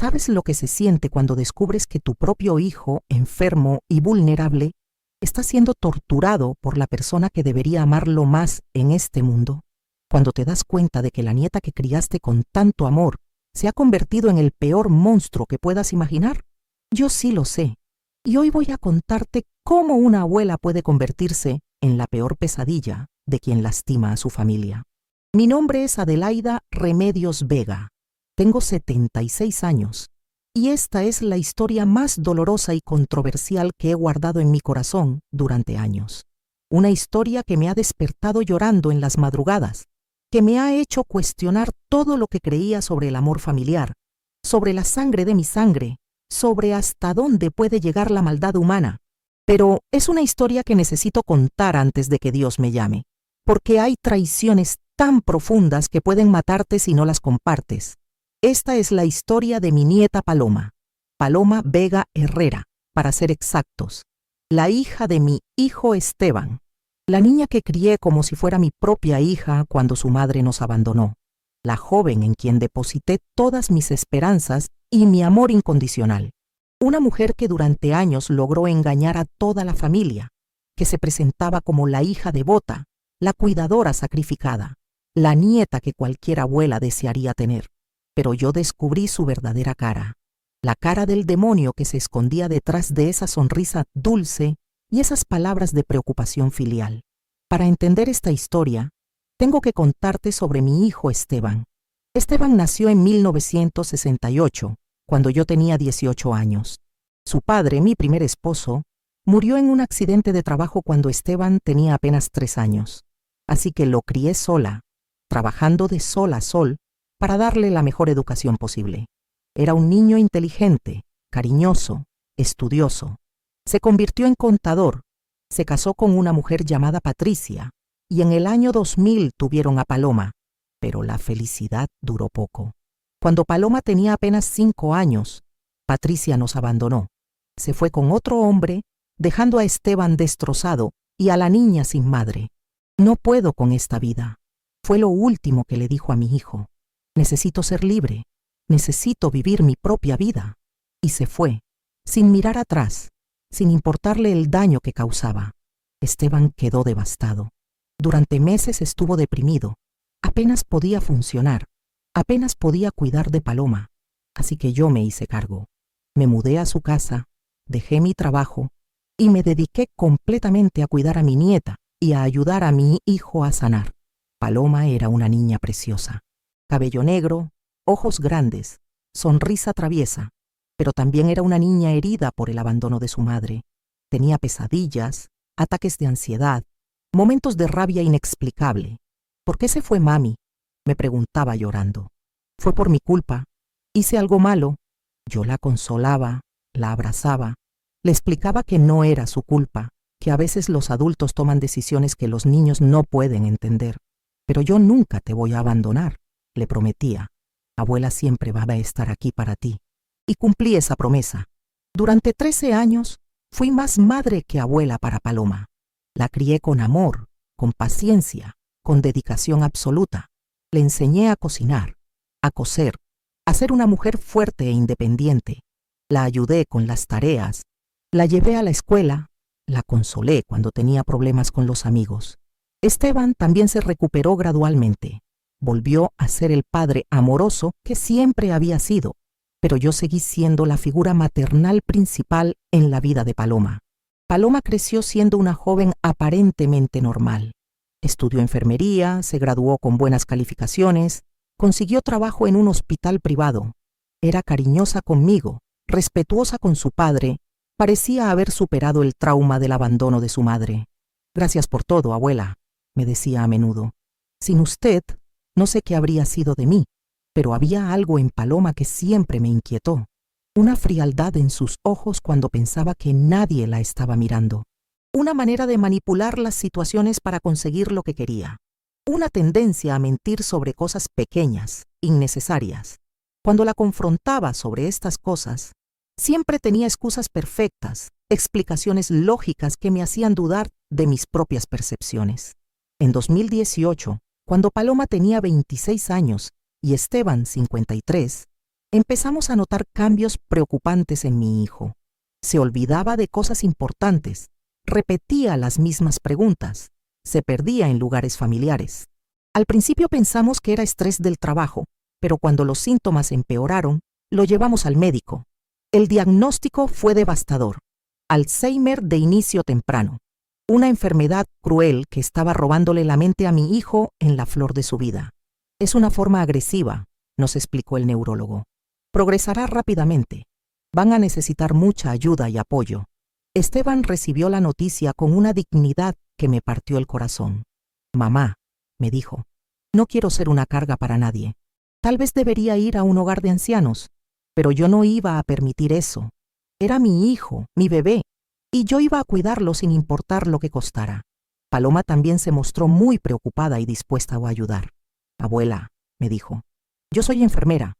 ¿Sabes lo que se siente cuando descubres que tu propio hijo, enfermo y vulnerable, está siendo torturado por la persona que debería amarlo más en este mundo? Cuando te das cuenta de que la nieta que criaste con tanto amor se ha convertido en el peor monstruo que puedas imaginar. Yo sí lo sé. Y hoy voy a contarte cómo una abuela puede convertirse en la peor pesadilla de quien lastima a su familia. Mi nombre es Adelaida Remedios Vega. Tengo 76 años y esta es la historia más dolorosa y controversial que he guardado en mi corazón durante años. Una historia que me ha despertado llorando en las madrugadas, que me ha hecho cuestionar todo lo que creía sobre el amor familiar, sobre la sangre de mi sangre, sobre hasta dónde puede llegar la maldad humana. Pero es una historia que necesito contar antes de que Dios me llame, porque hay traiciones tan profundas que pueden matarte si no las compartes. Esta es la historia de mi nieta Paloma, Paloma Vega Herrera, para ser exactos, la hija de mi hijo Esteban, la niña que crié como si fuera mi propia hija cuando su madre nos abandonó, la joven en quien deposité todas mis esperanzas y mi amor incondicional. Una mujer que durante años logró engañar a toda la familia, que se presentaba como la hija devota, la cuidadora sacrificada, la nieta que cualquier abuela desearía tener. Pero yo descubrí su verdadera cara, la cara del demonio que se escondía detrás de esa sonrisa dulce y esas palabras de preocupación filial. Para entender esta historia, tengo que contarte sobre mi hijo Esteban. Esteban nació en 1968, cuando yo tenía 18 años. Su padre, mi primer esposo, murió en un accidente de trabajo cuando Esteban tenía apenas 3 años. Así que lo crié sola, trabajando de sol a sol, para darle la mejor educación posible. Era un niño inteligente, cariñoso, estudioso. Se convirtió en contador, se casó con una mujer llamada Patricia, y en el año 2000 tuvieron a Paloma, pero la felicidad duró poco. Cuando Paloma tenía apenas 5 años, Patricia nos abandonó. Se fue con otro hombre, dejando a Esteban destrozado y a la niña sin madre. No puedo con esta vida. Fue lo último que le dijo a mi hijo. Necesito ser libre, necesito vivir mi propia vida. Y se fue, sin mirar atrás, sin importarle el daño que causaba. Esteban quedó devastado. Durante meses estuvo deprimido. Apenas podía funcionar, apenas podía cuidar de Paloma. Así que yo me hice cargo. Me mudé a su casa, dejé mi trabajo y me dediqué completamente a cuidar a mi nieta y a ayudar a mi hijo a sanar. Paloma era una niña preciosa. Cabello negro, ojos grandes, sonrisa traviesa, pero también era una niña herida por el abandono de su madre. Tenía pesadillas, ataques de ansiedad, momentos de rabia inexplicable. ¿Por qué se fue mami?, me preguntaba llorando. Fue por mi culpa. Hice algo malo. Yo la consolaba, la abrazaba, le explicaba que no era su culpa, que a veces los adultos toman decisiones que los niños no pueden entender. Pero yo nunca te voy a abandonar, le prometía. Abuela siempre va a estar aquí para ti. Y cumplí esa promesa. Durante 13 años fui más madre que abuela para Paloma. La crié con amor, con paciencia, con dedicación absoluta. Le enseñé a cocinar, a coser, a ser una mujer fuerte e independiente. La ayudé con las tareas, la llevé a la escuela, la consolé cuando tenía problemas con los amigos. Esteban también se recuperó gradualmente. Volvió a ser el padre amoroso que siempre había sido, pero yo seguí siendo la figura maternal principal en la vida de Paloma. Paloma creció siendo una joven aparentemente normal. Estudió enfermería, se graduó con buenas calificaciones, consiguió trabajo en un hospital privado. Era cariñosa conmigo, respetuosa con su padre, parecía haber superado el trauma del abandono de su madre. Gracias por todo, abuela, me decía a menudo. Sin usted, no sé qué habría sido de mí, pero había algo en Paloma que siempre me inquietó. Una frialdad en sus ojos cuando pensaba que nadie la estaba mirando. Una manera de manipular las situaciones para conseguir lo que quería. Una tendencia a mentir sobre cosas pequeñas, innecesarias. Cuando la confrontaba sobre estas cosas, siempre tenía excusas perfectas, explicaciones lógicas que me hacían dudar de mis propias percepciones. En 2018, cuando Paloma tenía 26 años y Esteban 53, Empezamos a notar cambios preocupantes en mi hijo. Se olvidaba de cosas importantes, repetía las mismas preguntas, se perdía en lugares familiares. Al principio pensamos que era estrés del trabajo, pero cuando los síntomas empeoraron, lo llevamos al médico. El diagnóstico fue devastador: Alzheimer de inicio temprano, una enfermedad cruel que estaba robándole la mente a mi hijo en la flor de su vida. Es una forma agresiva, nos explicó el neurólogo. Progresará rápidamente. Van a necesitar mucha ayuda y apoyo. Esteban recibió la noticia con una dignidad que me partió el corazón. Mamá, me dijo, no quiero ser una carga para nadie. Tal vez debería ir a un hogar de ancianos, pero yo no iba a permitir eso. Era mi hijo, mi bebé, y yo iba a cuidarlo sin importar lo que costara. Paloma también se mostró muy preocupada y dispuesta a ayudar. Abuela, me dijo, yo soy enfermera.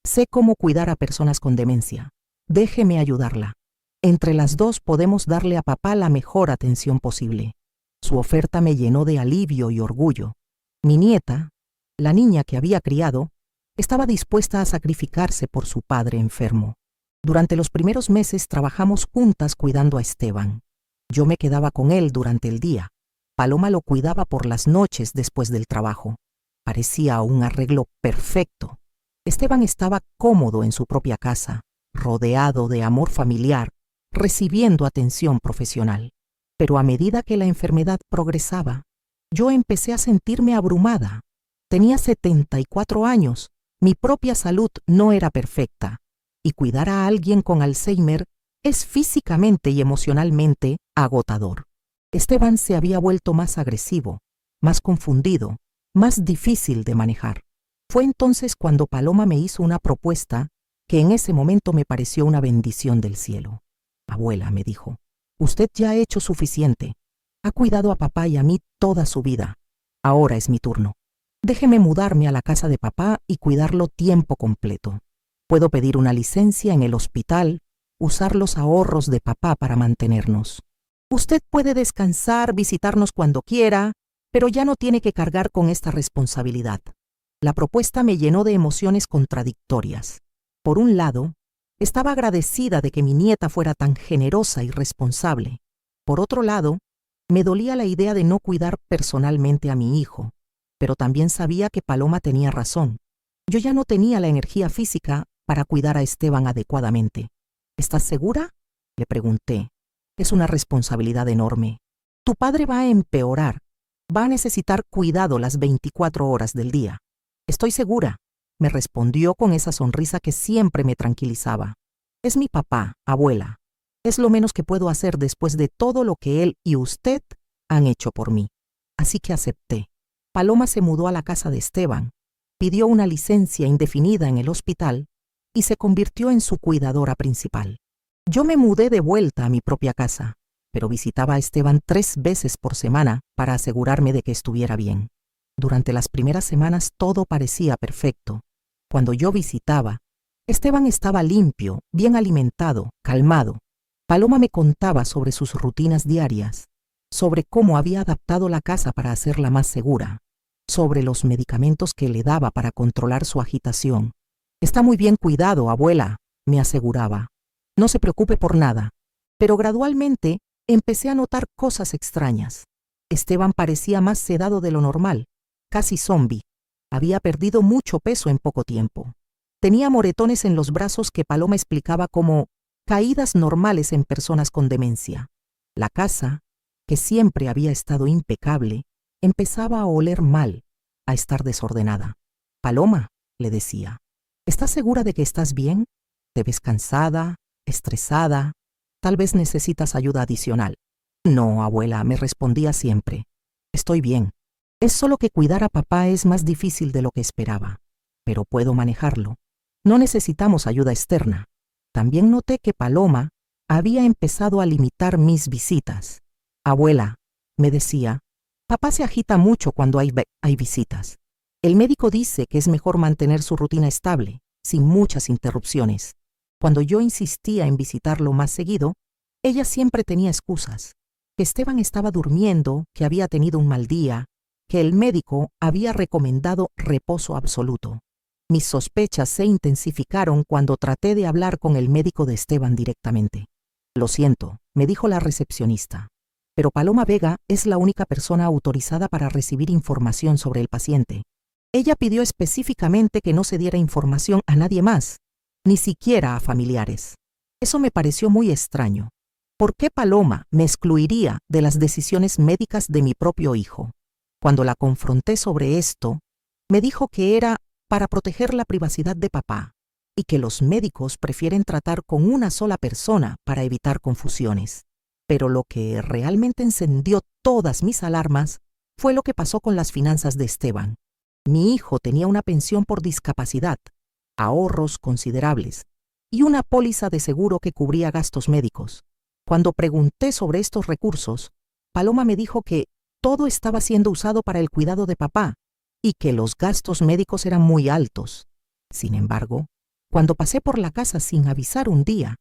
Sé cómo cuidar a personas con demencia. Déjeme ayudarla. Entre las dos podemos darle a papá la mejor atención posible. Su oferta me llenó de alivio y orgullo. Mi nieta, la niña que había criado, estaba dispuesta a sacrificarse por su padre enfermo. Durante los primeros meses trabajamos juntas cuidando a Esteban. Yo me quedaba con él durante el día. Paloma lo cuidaba por las noches después del trabajo. Parecía un arreglo perfecto. Esteban estaba cómodo en su propia casa, rodeado de amor familiar, recibiendo atención profesional. Pero a medida que la enfermedad progresaba, yo empecé a sentirme abrumada. Tenía 74 años, mi propia salud no era perfecta, y cuidar a alguien con Alzheimer es físicamente y emocionalmente agotador. Esteban se había vuelto más agresivo, más confundido, más difícil de manejar. Fue entonces cuando Paloma me hizo una propuesta que en ese momento me pareció una bendición del cielo. Abuela, me dijo, usted ya ha hecho suficiente. Ha cuidado a papá y a mí toda su vida. Ahora es mi turno. Déjeme mudarme a la casa de papá y cuidarlo tiempo completo. Puedo pedir una licencia en el hospital, usar los ahorros de papá para mantenernos. Usted puede descansar, visitarnos cuando quiera, pero ya no tiene que cargar con esta responsabilidad. La propuesta me llenó de emociones contradictorias. Por un lado, estaba agradecida de que mi nieta fuera tan generosa y responsable. Por otro lado, me dolía la idea de no cuidar personalmente a mi hijo, pero también sabía que Paloma tenía razón. Yo ya no tenía la energía física para cuidar a Esteban adecuadamente. ¿Estás segura?, le pregunté. Es una responsabilidad enorme. Tu padre va a empeorar. Va a necesitar cuidado las 24 horas del día. Estoy segura, me respondió con esa sonrisa que siempre me tranquilizaba. Es mi papá, abuela. Es lo menos que puedo hacer después de todo lo que él y usted han hecho por mí. Así que acepté. Paloma se mudó a la casa de Esteban, pidió una licencia indefinida en el hospital y se convirtió en su cuidadora principal. Yo me mudé de vuelta a mi propia casa, pero visitaba a Esteban 3 veces por semana para asegurarme de que estuviera bien. Durante las primeras semanas todo parecía perfecto. Cuando yo visitaba, Esteban estaba limpio, bien alimentado, calmado. Paloma me contaba sobre sus rutinas diarias, sobre cómo había adaptado la casa para hacerla más segura, sobre los medicamentos que le daba para controlar su agitación. Está muy bien cuidado, abuela, me aseguraba. No se preocupe por nada. Pero gradualmente empecé a notar cosas extrañas. Esteban parecía más sedado de lo normal, casi zombi. Había perdido mucho peso en poco tiempo. Tenía moretones en los brazos que Paloma explicaba como caídas normales en personas con demencia. La casa, que siempre había estado impecable, empezaba a oler mal, a estar desordenada. Paloma, le decía, ¿estás segura de que estás bien? ¿Te ves cansada, estresada? Tal vez necesitas ayuda adicional. No, abuela, me respondía siempre. Estoy bien. Es solo que cuidar a papá es más difícil de lo que esperaba, pero puedo manejarlo. No necesitamos ayuda externa. También noté que Paloma había empezado a limitar mis visitas. Abuela, me decía, papá se agita mucho cuando hay visitas. El médico dice que es mejor mantener su rutina estable, sin muchas interrupciones. Cuando yo insistía en visitarlo más seguido, ella siempre tenía excusas. Que Esteban estaba durmiendo, que había tenido un mal día, que el médico había recomendado reposo absoluto. Mis sospechas se intensificaron cuando traté de hablar con el médico de Esteban directamente. Lo siento, me dijo la recepcionista, pero Paloma Vega es la única persona autorizada para recibir información sobre el paciente. Ella pidió específicamente que no se diera información a nadie más, ni siquiera a familiares. Eso me pareció muy extraño. ¿Por qué Paloma me excluiría de las decisiones médicas de mi propio hijo? Cuando la confronté sobre esto, me dijo que era para proteger la privacidad de papá y que los médicos prefieren tratar con una sola persona para evitar confusiones. Pero lo que realmente encendió todas mis alarmas fue lo que pasó con las finanzas de Esteban. Mi hijo tenía una pensión por discapacidad, ahorros considerables y una póliza de seguro que cubría gastos médicos. Cuando pregunté sobre estos recursos, Paloma me dijo que todo estaba siendo usado para el cuidado de papá y que los gastos médicos eran muy altos. Sin embargo, cuando pasé por la casa sin avisar un día,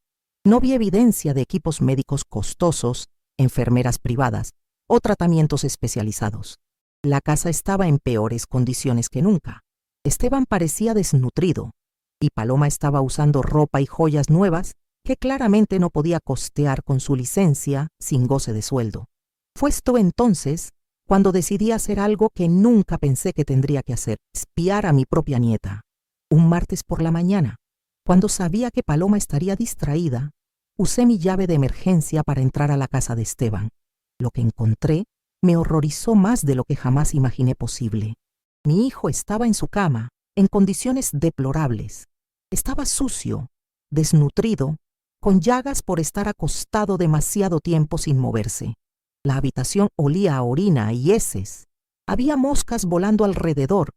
no vi evidencia de equipos médicos costosos, enfermeras privadas o tratamientos especializados. La casa estaba en peores condiciones que nunca. Esteban parecía desnutrido y Paloma estaba usando ropa y joyas nuevas que claramente no podía costear con su licencia sin goce de sueldo. Fue esto entonces cuando decidí hacer algo que nunca pensé que tendría que hacer: espiar a mi propia nieta. Un martes por la mañana, cuando sabía que Paloma estaría distraída, usé mi llave de emergencia para entrar a la casa de Esteban. Lo que encontré me horrorizó más de lo que jamás imaginé posible. Mi hijo estaba en su cama, en condiciones deplorables. Estaba sucio, desnutrido, con llagas por estar acostado demasiado tiempo sin moverse. La habitación olía a orina y heces. Había moscas volando alrededor.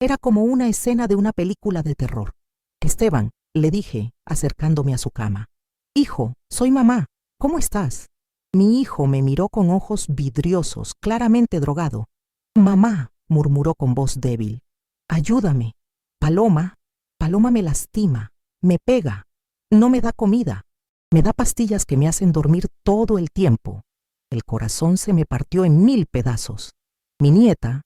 Era como una escena de una película de terror. Esteban, le dije, acercándome a su cama. Hijo, soy mamá. ¿Cómo estás? Mi hijo me miró con ojos vidriosos, claramente drogado. Mamá, murmuró con voz débil. Ayúdame. Paloma me lastima, me pega, no me da comida, me da pastillas que me hacen dormir todo el tiempo. El corazón se me partió en 1000 pedazos. Mi nieta,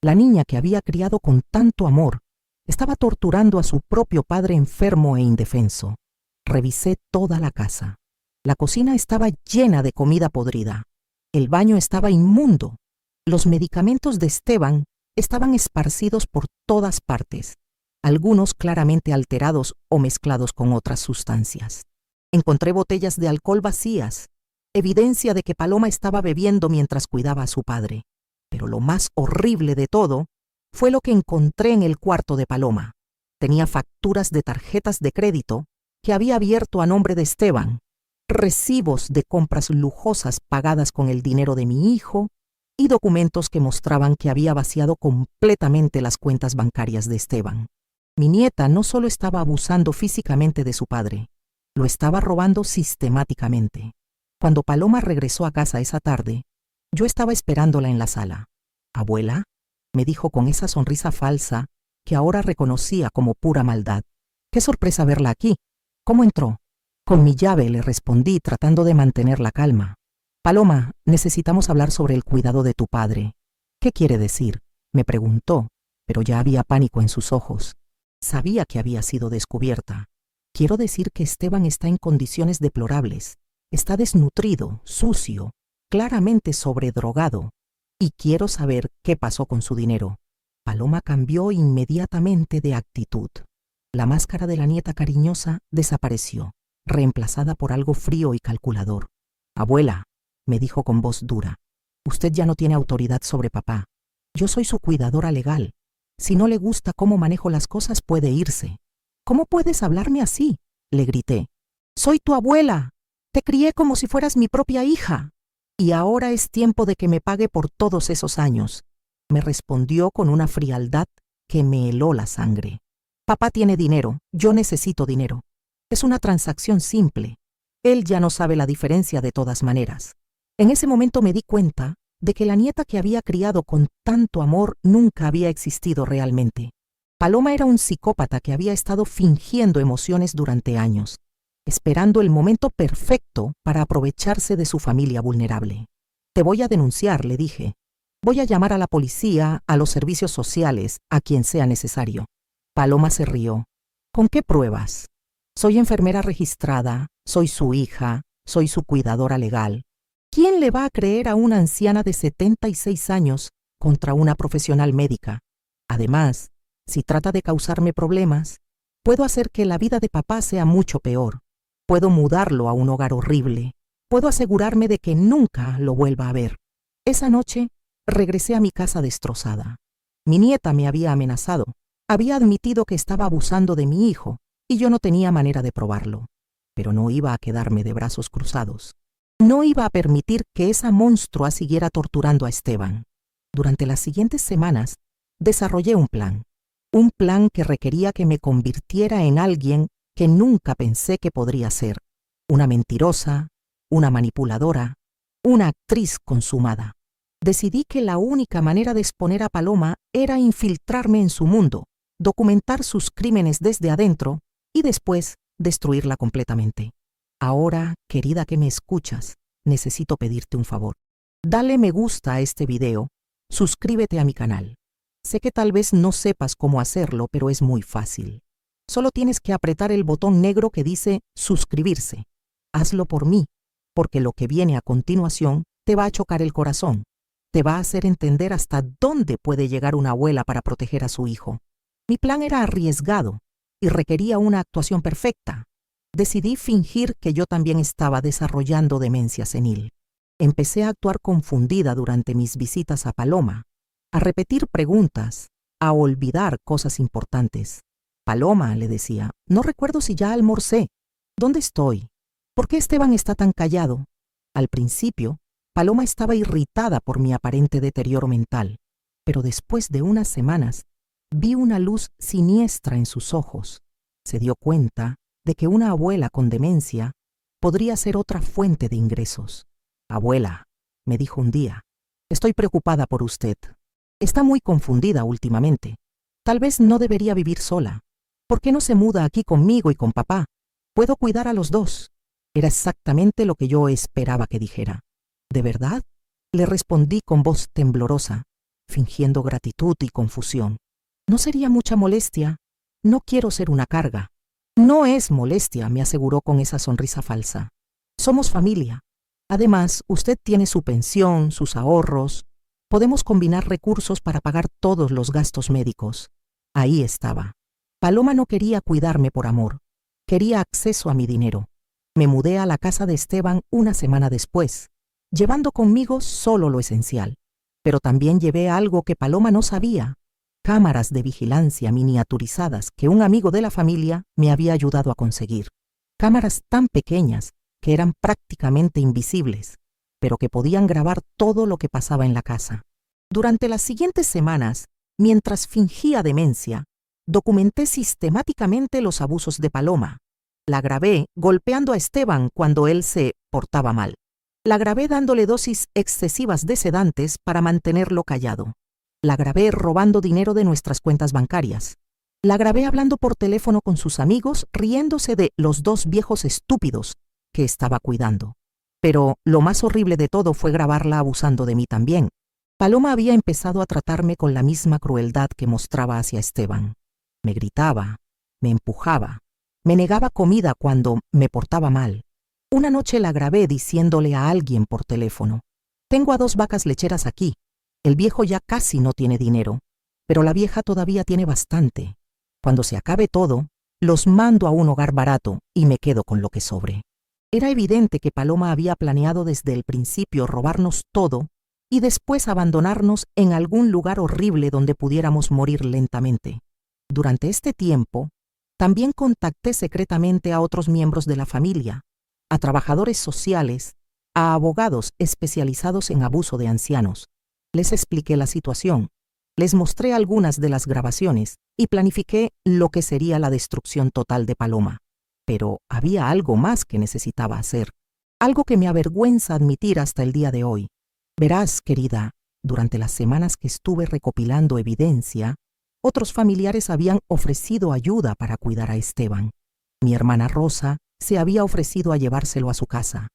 la niña que había criado con tanto amor, estaba torturando a su propio padre enfermo e indefenso. Revisé toda la casa. La cocina estaba llena de comida podrida. El baño estaba inmundo. Los medicamentos de Esteban estaban esparcidos por todas partes, algunos claramente alterados o mezclados con otras sustancias. Encontré botellas de alcohol vacías, evidencia de que Paloma estaba bebiendo mientras cuidaba a su padre. Pero lo más horrible de todo fue lo que encontré en el cuarto de Paloma. Tenía facturas de tarjetas de crédito que había abierto a nombre de Esteban, recibos de compras lujosas pagadas con el dinero de mi hijo y documentos que mostraban que había vaciado completamente las cuentas bancarias de Esteban. Mi nieta no solo estaba abusando físicamente de su padre, lo estaba robando sistemáticamente. Cuando Paloma regresó a casa esa tarde, yo estaba esperándola en la sala. «Abuela», me dijo con esa sonrisa falsa que ahora reconocía como pura maldad. «Qué sorpresa verla aquí. ¿Cómo entró?» Con mi llave le respondí tratando de mantener la calma. «Paloma, necesitamos hablar sobre el cuidado de tu padre». «¿Qué quiere decir?», me preguntó, pero ya había pánico en sus ojos. Sabía que había sido descubierta. «Quiero decir que Esteban está en condiciones deplorables. Está desnutrido, sucio, claramente sobredrogado. Y quiero saber qué pasó con su dinero». Paloma cambió inmediatamente de actitud. La máscara de la nieta cariñosa desapareció, reemplazada por algo frío y calculador. «Abuela», me dijo con voz dura, «usted ya no tiene autoridad sobre papá. Yo soy su cuidadora legal. Si no le gusta cómo manejo las cosas, puede irse». «¿Cómo puedes hablarme así?», le grité. «Soy tu abuela. Te crié como si fueras mi propia hija. Y ahora es tiempo de que me pague por todos esos años», me respondió con una frialdad que me heló la sangre. «Papá tiene dinero, yo necesito dinero. Es una transacción simple. Él ya no sabe la diferencia de todas maneras». En ese momento me di cuenta de que la nieta que había criado con tanto amor nunca había existido realmente. Paloma era un psicópata que había estado fingiendo emociones durante años, esperando el momento perfecto para aprovecharse de su familia vulnerable. «Te voy a denunciar», le dije. «Voy a llamar a la policía, a los servicios sociales, a quien sea necesario». Paloma se rió. ¿Con qué pruebas? Soy enfermera registrada, soy su hija, soy su cuidadora legal. ¿Quién le va a creer a una anciana de 76 años contra una profesional médica? Además, si trata de causarme problemas, puedo hacer que la vida de papá sea mucho peor. Puedo mudarlo a un hogar horrible. Puedo asegurarme de que nunca lo vuelva a ver. Esa noche, regresé a mi casa destrozada. Mi nieta me había amenazado. Había admitido que estaba abusando de mi hijo y yo no tenía manera de probarlo. Pero no iba a quedarme de brazos cruzados. No iba a permitir que esa monstrua siguiera torturando a Esteban. Durante las siguientes semanas, desarrollé un plan que requería que me convirtiera en alguien que nunca pensé que podría ser. Una mentirosa, una manipuladora, una actriz consumada. Decidí que la única manera de exponer a Paloma era infiltrarme en su mundo, documentar sus crímenes desde adentro y después destruirla completamente. Ahora, querida que me escuchas, necesito pedirte un favor. Dale me gusta a este video, suscríbete a mi canal. Sé que tal vez no sepas cómo hacerlo, pero es muy fácil. Solo tienes que apretar el botón negro que dice suscribirse. Hazlo por mí, porque lo que viene a continuación te va a chocar el corazón. Te va a hacer entender hasta dónde puede llegar una abuela para proteger a su hijo. Mi plan era arriesgado y requería una actuación perfecta. Decidí fingir que yo también estaba desarrollando demencia senil. Empecé a actuar confundida durante mis visitas a Paloma, a repetir preguntas, a olvidar cosas importantes. Paloma, le decía, no recuerdo si ya almorcé. ¿Dónde estoy? ¿Por qué Esteban está tan callado? Al principio, Paloma estaba irritada por mi aparente deterioro mental, pero después de unas semanas, vi una luz siniestra en sus ojos. Se dio cuenta de que una abuela con demencia podría ser otra fuente de ingresos. Abuela, me dijo un día, estoy preocupada por usted. Está muy confundida últimamente. Tal vez no debería vivir sola. ¿Por qué no se muda aquí conmigo y con papá? Puedo cuidar a los dos. Era exactamente lo que yo esperaba que dijera. ¿De verdad? Le respondí con voz temblorosa, fingiendo gratitud y confusión. No sería mucha molestia. No quiero ser una carga. No es molestia, me aseguró con esa sonrisa falsa. Somos familia. Además, usted tiene su pensión, sus ahorros. Podemos combinar recursos para pagar todos los gastos médicos. Ahí estaba. Paloma no quería cuidarme por amor. Quería acceso a mi dinero. Me mudé a la casa de Esteban una semana después, llevando conmigo solo lo esencial. Pero también llevé algo que Paloma no sabía: cámaras de vigilancia miniaturizadas que un amigo de la familia me había ayudado a conseguir. Cámaras tan pequeñas que eran prácticamente invisibles, pero que podían grabar todo lo que pasaba en la casa. Durante las siguientes semanas, mientras fingía demencia, documenté sistemáticamente los abusos de Paloma. La grabé golpeando a Esteban cuando él se portaba mal. La grabé dándole dosis excesivas de sedantes para mantenerlo callado. La grabé robando dinero de nuestras cuentas bancarias. La grabé hablando por teléfono con sus amigos, riéndose de los dos viejos estúpidos que estaba cuidando. Pero lo más horrible de todo fue grabarla abusando de mí también. Paloma había empezado a tratarme con la misma crueldad que mostraba hacia Esteban. Me gritaba, me empujaba, me negaba comida cuando me portaba mal. Una noche la grabé diciéndole a alguien por teléfono: tengo a 2 vacas lecheras aquí. El viejo ya casi no tiene dinero, pero la vieja todavía tiene bastante. Cuando se acabe todo, los mando a un hogar barato y me quedo con lo que sobre. Era evidente que Paloma había planeado desde el principio robarnos todo y después abandonarnos en algún lugar horrible donde pudiéramos morir lentamente. Durante este tiempo, también contacté secretamente a otros miembros de la familia, a trabajadores sociales, a abogados especializados en abuso de ancianos. Les expliqué la situación, les mostré algunas de las grabaciones y planifiqué lo que sería la destrucción total de Paloma. Pero había algo más que necesitaba hacer, algo que me avergüenza admitir hasta el día de hoy. Verás, querida, durante las semanas que estuve recopilando evidencia, otros familiares habían ofrecido ayuda para cuidar a Esteban. Mi hermana Rosa se había ofrecido a llevárselo a su casa.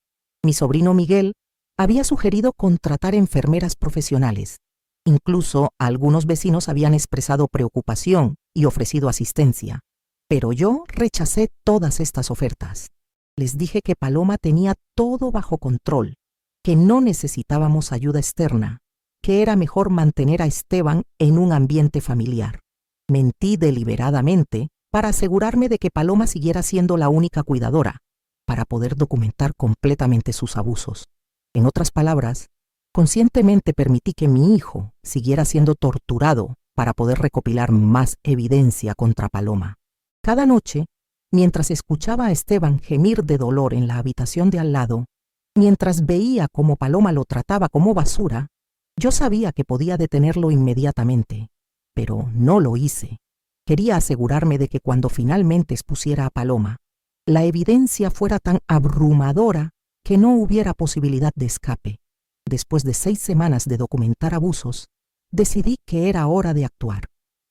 Mi sobrino Miguel había sugerido contratar enfermeras profesionales. Incluso algunos vecinos habían expresado preocupación y ofrecido asistencia. Pero yo rechacé todas estas ofertas. Les dije que Paloma tenía todo bajo control, que no necesitábamos ayuda externa, que era mejor mantener a Esteban en un ambiente familiar. Mentí deliberadamente para asegurarme de que Paloma siguiera siendo la única cuidadora, para poder documentar completamente sus abusos. En otras palabras, conscientemente permití que mi hijo siguiera siendo torturado para poder recopilar más evidencia contra Paloma. Cada noche, mientras escuchaba a Esteban gemir de dolor en la habitación de al lado, mientras veía cómo Paloma lo trataba como basura, yo sabía que podía detenerlo inmediatamente, pero no lo hice. Quería asegurarme de que cuando finalmente expusiera a Paloma, la evidencia fuera tan abrumadora que no hubiera posibilidad de escape. Después de 6 semanas de documentar abusos, decidí que era hora de actuar.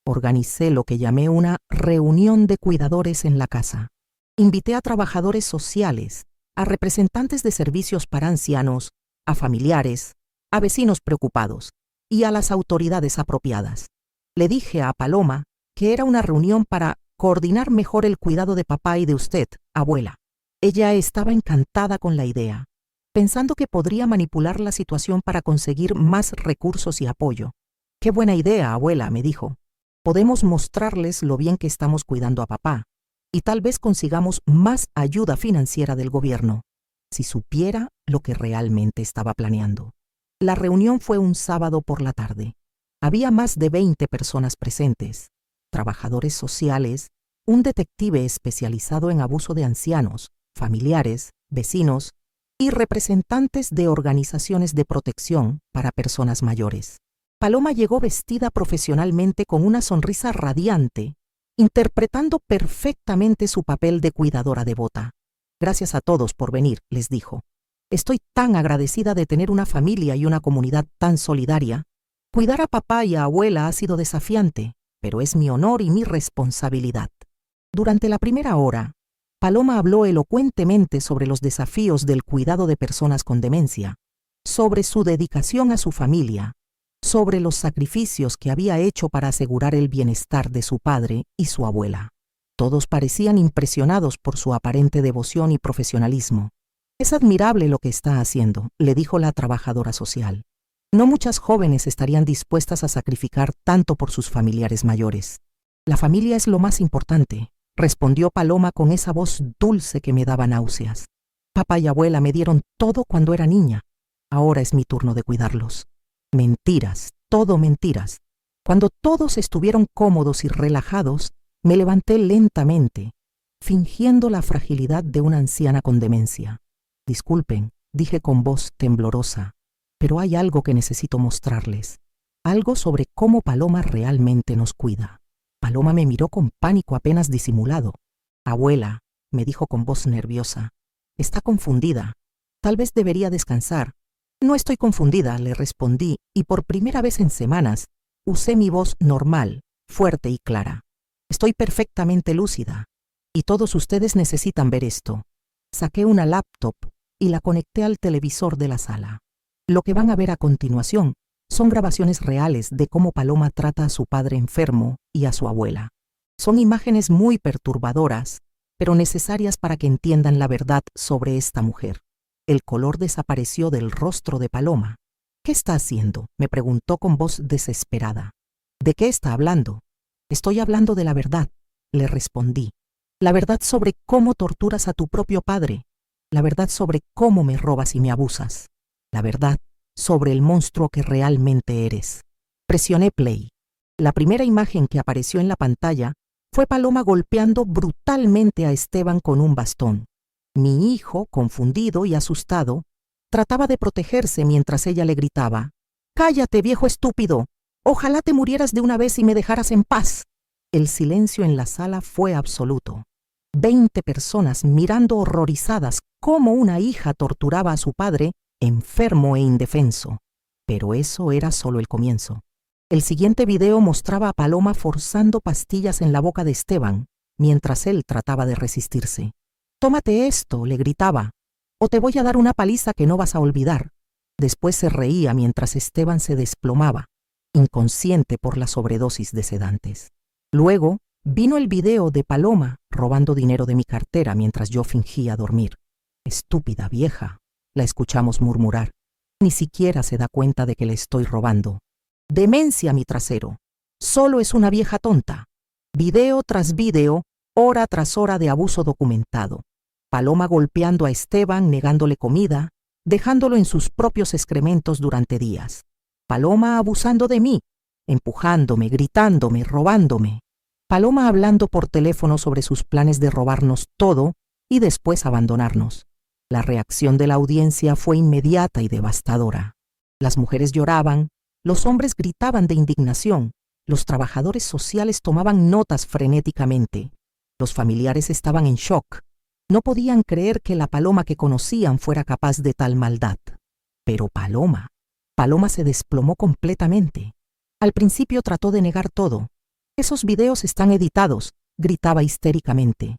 Organicé lo que llamé una reunión de cuidadores en la casa. Invité a trabajadores sociales, a representantes de servicios para ancianos, a familiares, a vecinos preocupados y a las autoridades apropiadas. Le dije a Paloma que era una reunión para coordinar mejor el cuidado de papá y de usted, abuela. Ella estaba encantada con la idea, pensando que podría manipular la situación para conseguir más recursos y apoyo. «Qué buena idea, abuela», me dijo. «Podemos mostrarles lo bien que estamos cuidando a papá, y tal vez consigamos más ayuda financiera del gobierno, si supiera lo que realmente estaba planeando». La reunión fue un sábado por la tarde. Había más de 20 personas presentes, trabajadores sociales, un detective especializado en abuso de ancianos, familiares, vecinos y representantes de organizaciones de protección para personas mayores. Paloma llegó vestida profesionalmente con una sonrisa radiante, interpretando perfectamente su papel de cuidadora devota. «Gracias a todos por venir», les dijo. «Estoy tan agradecida de tener una familia y una comunidad tan solidaria. Cuidar a papá y a abuela ha sido desafiante, pero es mi honor y mi responsabilidad». Durante la primera hora, Paloma habló elocuentemente sobre los desafíos del cuidado de personas con demencia, sobre su dedicación a su familia, sobre los sacrificios que había hecho para asegurar el bienestar de su padre y su abuela. Todos parecían impresionados por su aparente devoción y profesionalismo. «Es admirable lo que está haciendo», le dijo la trabajadora social. «No muchas jóvenes estarían dispuestas a sacrificar tanto por sus familiares mayores». «La familia es lo más importante», respondió Paloma con esa voz dulce que me daba náuseas. «Papá y abuela me dieron todo cuando era niña. Ahora es mi turno de cuidarlos». Mentiras, todo mentiras. Cuando todos estuvieron cómodos y relajados, me levanté lentamente, fingiendo la fragilidad de una anciana con demencia. «Disculpen», dije con voz temblorosa, «pero hay algo que necesito mostrarles, algo sobre cómo Paloma realmente nos cuida». Paloma me miró con pánico apenas disimulado. «Abuela», me dijo con voz nerviosa, «está confundida. Tal vez debería descansar». «No estoy confundida», le respondí, y por primera vez en semanas usé mi voz normal, fuerte y clara. «Estoy perfectamente lúcida, y todos ustedes necesitan ver esto». Saqué una laptop y la conecté al televisor de la sala. Lo que van a ver a continuación son grabaciones reales de cómo Paloma trata a su padre enfermo y a su abuela. Son imágenes muy perturbadoras, pero necesarias para que entiendan la verdad sobre esta mujer. El color desapareció del rostro de Paloma. «¿Qué está haciendo?», me preguntó con voz desesperada. «¿De qué está hablando?». «Estoy hablando de la verdad», le respondí. «La verdad sobre cómo torturas a tu propio padre. La verdad sobre cómo me robas y me abusas. La verdad sobre el monstruo que realmente eres». Presioné play. La primera imagen que apareció en la pantalla fue Paloma golpeando brutalmente a Esteban con un bastón. Mi hijo, confundido y asustado, trataba de protegerse mientras ella le gritaba: «¡Cállate, viejo estúpido! Ojalá te murieras de una vez y me dejaras en paz». El silencio en la sala fue absoluto. 20 personas mirando horrorizadas cómo una hija torturaba a su padre, enfermo e indefenso. Pero eso era solo el comienzo. El siguiente video mostraba a Paloma forzando pastillas en la boca de Esteban, mientras él trataba de resistirse. «Tómate esto», le gritaba, «o te voy a dar una paliza que no vas a olvidar». Después se reía mientras Esteban se desplomaba, inconsciente por la sobredosis de sedantes. Luego vino el video de Paloma robando dinero de mi cartera mientras yo fingía dormir. Estúpida vieja, la escuchamos murmurar. Ni siquiera se da cuenta de que le estoy robando. Demencia, mi trasero. Solo es una vieja tonta. Video tras video, hora tras hora de abuso documentado. Paloma golpeando a Esteban, negándole comida, dejándolo en sus propios excrementos durante días. Paloma abusando de mí, empujándome, gritándome, robándome. Paloma hablando por teléfono sobre sus planes de robarnos todo y después abandonarnos. La reacción de la audiencia fue inmediata y devastadora. Las mujeres lloraban, los hombres gritaban de indignación, los trabajadores sociales tomaban notas frenéticamente. Los familiares estaban en shock. No podían creer que la Paloma que conocían fuera capaz de tal maldad. Pero Paloma se desplomó completamente. Al principio trató de negar todo. Esos videos están editados, gritaba histéricamente.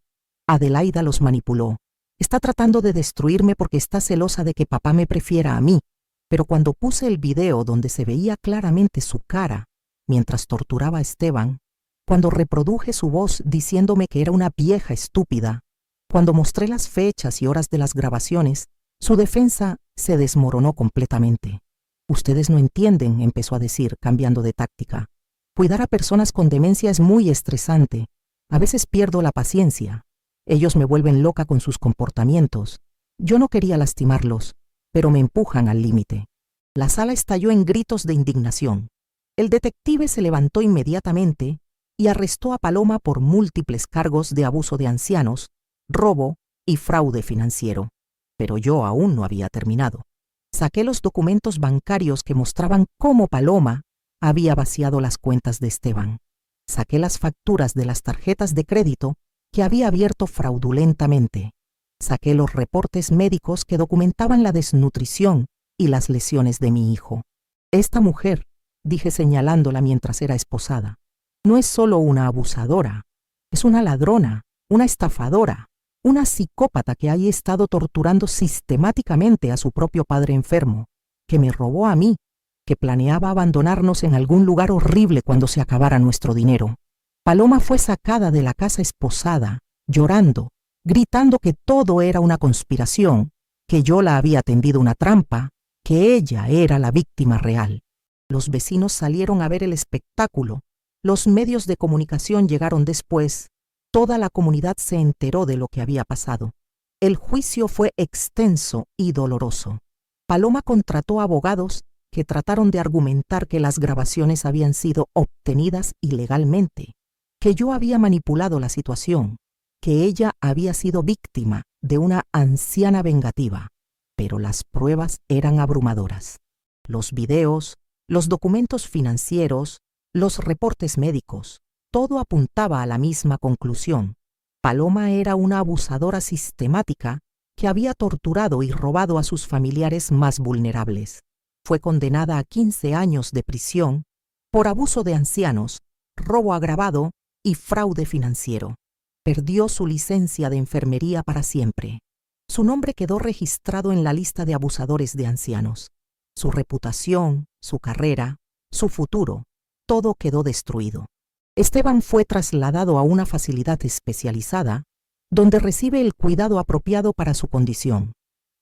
Adelaida los manipuló. Está tratando de destruirme porque está celosa de que papá me prefiera a mí. Pero cuando puse el video donde se veía claramente su cara, mientras torturaba a Esteban, cuando reproduje su voz diciéndome que era una vieja estúpida, cuando mostré las fechas y horas de las grabaciones, su defensa se desmoronó completamente. Ustedes no entienden, empezó a decir, cambiando de táctica. Cuidar a personas con demencia es muy estresante. A veces pierdo la paciencia. Ellos me vuelven loca con sus comportamientos. Yo no quería lastimarlos, pero me empujan al límite. La sala estalló en gritos de indignación. El detective se levantó inmediatamente y arrestó a Paloma por múltiples cargos de abuso de ancianos, robo y fraude financiero. Pero yo aún no había terminado. Saqué los documentos bancarios que mostraban cómo Paloma había vaciado las cuentas de Esteban. Saqué las facturas de las tarjetas de crédito que había abierto fraudulentamente. Saqué los reportes médicos que documentaban la desnutrición y las lesiones de mi hijo. Esta mujer, dije señalándola mientras era esposada, no es solo una abusadora, es una ladrona, una estafadora, una psicópata que ha estado torturando sistemáticamente a su propio padre enfermo, que me robó a mí, que planeaba abandonarnos en algún lugar horrible cuando se acabara nuestro dinero. Paloma fue sacada de la casa esposada, llorando, gritando que todo era una conspiración, que yo la había tendido una trampa, que ella era la víctima real. Los vecinos salieron a ver el espectáculo, los medios de comunicación llegaron después, toda la comunidad se enteró de lo que había pasado. El juicio fue extenso y doloroso. Paloma contrató abogados que trataron de argumentar que las grabaciones habían sido obtenidas ilegalmente, que yo había manipulado la situación, que ella había sido víctima de una anciana vengativa. Pero las pruebas eran abrumadoras. Los videos, los documentos financieros, los reportes médicos, todo apuntaba a la misma conclusión. Paloma era una abusadora sistemática que había torturado y robado a sus familiares más vulnerables. Fue condenada a 15 años de prisión por abuso de ancianos, robo agravado y fraude financiero. Perdió su licencia de enfermería para siempre. Su nombre quedó registrado en la lista de abusadores de ancianos. Su reputación, su carrera, su futuro, todo quedó destruido. Esteban fue trasladado a una facilidad especializada donde recibe el cuidado apropiado para su condición.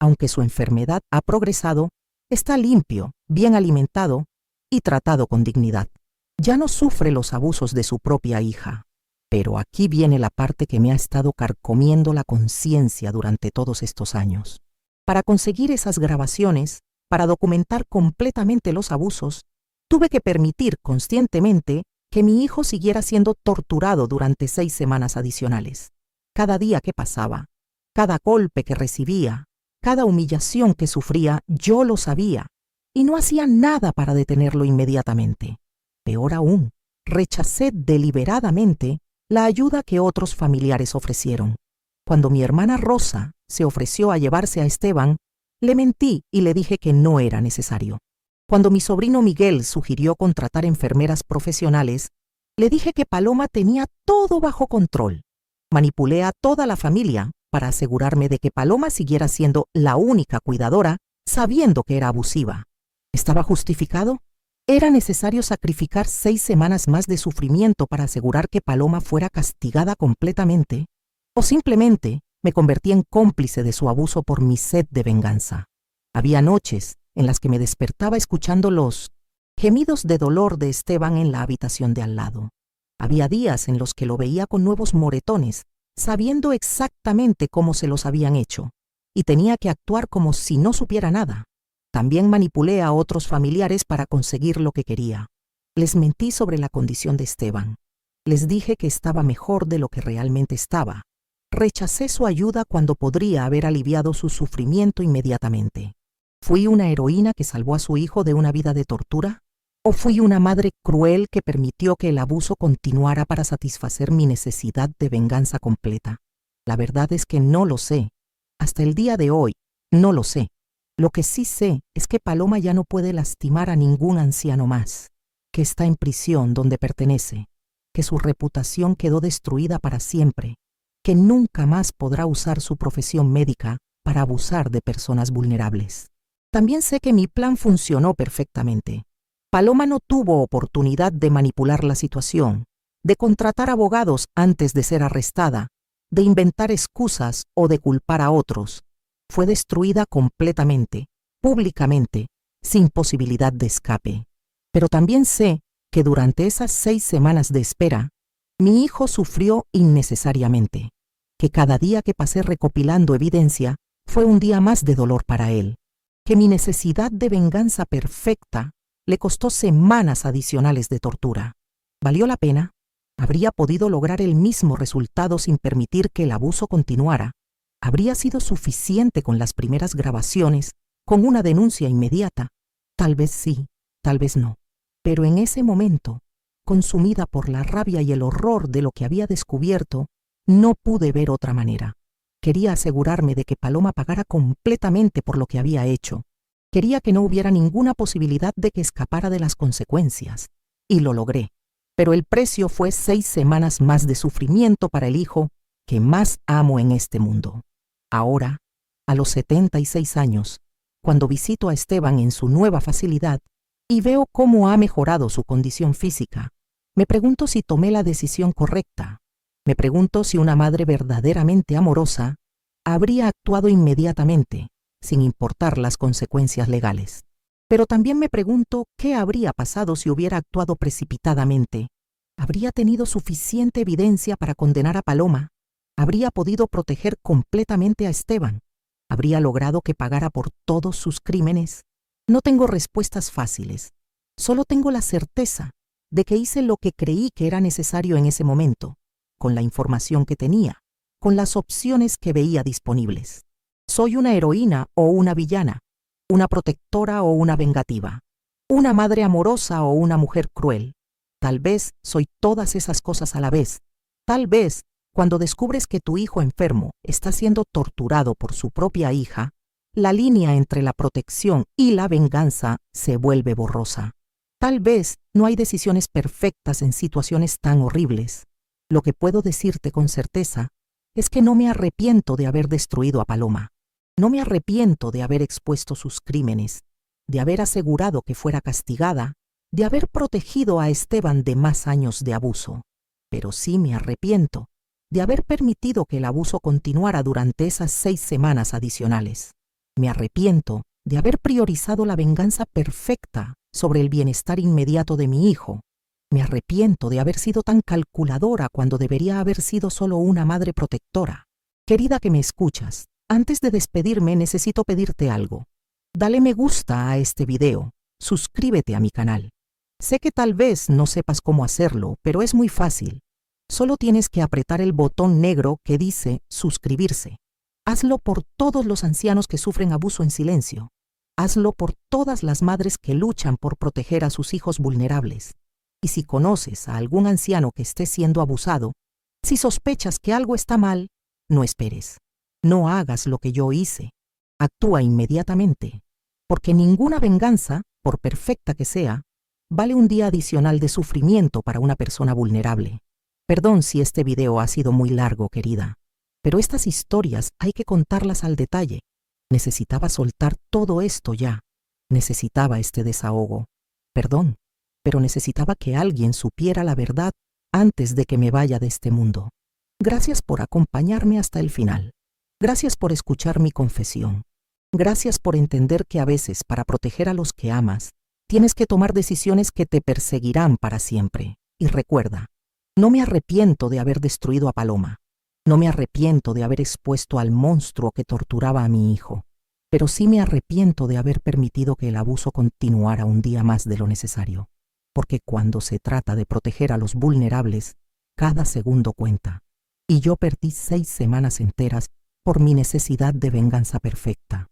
Aunque su enfermedad ha progresado, está limpio, bien alimentado y tratado con dignidad. Ya no sufre los abusos de su propia hija. Pero aquí viene la parte que me ha estado carcomiendo la conciencia durante todos estos años. Para conseguir esas grabaciones, para documentar completamente los abusos, tuve que permitir conscientemente que mi hijo siguiera siendo torturado durante 6 semanas adicionales. Cada día que pasaba, cada golpe que recibía, cada humillación que sufría, yo lo sabía, y no hacía nada para detenerlo inmediatamente. Peor aún, rechacé deliberadamente la ayuda que otros familiares ofrecieron. Cuando mi hermana Rosa se ofreció a llevarse a Esteban, le mentí y le dije que no era necesario. Cuando mi sobrino Miguel sugirió contratar enfermeras profesionales, le dije que Paloma tenía todo bajo control. Manipulé a toda la familia para asegurarme de que Paloma siguiera siendo la única cuidadora, sabiendo que era abusiva. ¿Estaba justificado? Era necesario sacrificar 6 semanas más de sufrimiento para asegurar que Paloma fuera castigada completamente, o simplemente me convertí en cómplice de su abuso por mi sed de venganza. Había noches en las que me despertaba escuchando los gemidos de dolor de Esteban en la habitación de al lado. Había días en los que lo veía con nuevos moretones, sabiendo exactamente cómo se los habían hecho, y tenía que actuar como si no supiera nada. También manipulé a otros familiares para conseguir lo que quería. Les mentí sobre la condición de Esteban. Les dije que estaba mejor de lo que realmente estaba. Rechacé su ayuda cuando podría haber aliviado su sufrimiento inmediatamente. ¿Fui una heroína que salvó a su hijo de una vida de tortura? ¿O fui una madre cruel que permitió que el abuso continuara para satisfacer mi necesidad de venganza completa? La verdad es que no lo sé. Hasta el día de hoy, no lo sé. Lo que sí sé es que Paloma ya no puede lastimar a ningún anciano más, que está en prisión donde pertenece, que su reputación quedó destruida para siempre, que nunca más podrá usar su profesión médica para abusar de personas vulnerables. También sé que mi plan funcionó perfectamente. Paloma no tuvo oportunidad de manipular la situación, de contratar abogados antes de ser arrestada, de inventar excusas o de culpar a otros. Fue destruida completamente, públicamente, sin posibilidad de escape. Pero también sé que durante esas 6 semanas de espera, mi hijo sufrió innecesariamente, que cada día que pasé recopilando evidencia fue un día más de dolor para él, que mi necesidad de venganza perfecta le costó semanas adicionales de tortura. ¿Valió la pena? ¿Habría podido lograr el mismo resultado sin permitir que el abuso continuara? ¿Habría sido suficiente con las primeras grabaciones, con una denuncia inmediata? Tal vez sí, tal vez no. Pero en ese momento, consumida por la rabia y el horror de lo que había descubierto, no pude ver otra manera. Quería asegurarme de que Paloma pagara completamente por lo que había hecho. Quería que no hubiera ninguna posibilidad de que escapara de las consecuencias. Y lo logré. Pero el precio fue 6 semanas más de sufrimiento para el hijo que más amo en este mundo. Ahora, a los 76 años, cuando visito a Esteban en su nueva facilidad y veo cómo ha mejorado su condición física, me pregunto si tomé la decisión correcta. Me pregunto si una madre verdaderamente amorosa habría actuado inmediatamente, sin importar las consecuencias legales. Pero también me pregunto qué habría pasado si hubiera actuado precipitadamente. ¿Habría tenido suficiente evidencia para condenar a Paloma? ¿Habría podido proteger completamente a Esteban? ¿Habría logrado que pagara por todos sus crímenes? No tengo respuestas fáciles. Solo tengo la certeza de que hice lo que creí que era necesario en ese momento, con la información que tenía, con las opciones que veía disponibles. ¿Soy una heroína o una villana? ¿Una protectora o una vengativa? ¿Una madre amorosa o una mujer cruel? Tal vez soy todas esas cosas a la vez. Tal vez, cuando descubres que tu hijo enfermo está siendo torturado por su propia hija, la línea entre la protección y la venganza se vuelve borrosa. Tal vez no hay decisiones perfectas en situaciones tan horribles. Lo que puedo decirte con certeza es que no me arrepiento de haber destruido a Paloma. No me arrepiento de haber expuesto sus crímenes, de haber asegurado que fuera castigada, de haber protegido a Esteban de más años de abuso. Pero sí me arrepiento de haber permitido que el abuso continuara durante esas 6 semanas adicionales. Me arrepiento de haber priorizado la venganza perfecta sobre el bienestar inmediato de mi hijo. Me arrepiento de haber sido tan calculadora cuando debería haber sido solo una madre protectora. Querida que me escuchas, antes de despedirme necesito pedirte algo. Dale me gusta a este video, suscríbete a mi canal. Sé que tal vez no sepas cómo hacerlo, pero es muy fácil. Solo tienes que apretar el botón negro que dice suscribirse. Hazlo por todos los ancianos que sufren abuso en silencio. Hazlo por todas las madres que luchan por proteger a sus hijos vulnerables. Y si conoces a algún anciano que esté siendo abusado, si sospechas que algo está mal, no esperes. No hagas lo que yo hice. Actúa inmediatamente, porque ninguna venganza, por perfecta que sea, vale un día adicional de sufrimiento para una persona vulnerable. Perdón si este video ha sido muy largo, querida, pero estas historias hay que contarlas al detalle. Necesitaba soltar todo esto ya. Necesitaba este desahogo. Perdón, pero necesitaba que alguien supiera la verdad antes de que me vaya de este mundo. Gracias por acompañarme hasta el final. Gracias por escuchar mi confesión. Gracias por entender que a veces, para proteger a los que amas, tienes que tomar decisiones que te perseguirán para siempre. Y recuerda, no me arrepiento de haber destruido a Paloma. No me arrepiento de haber expuesto al monstruo que torturaba a mi hijo. Pero sí me arrepiento de haber permitido que el abuso continuara un día más de lo necesario. Porque cuando se trata de proteger a los vulnerables, cada segundo cuenta. Y yo perdí 6 semanas enteras por mi necesidad de venganza perfecta.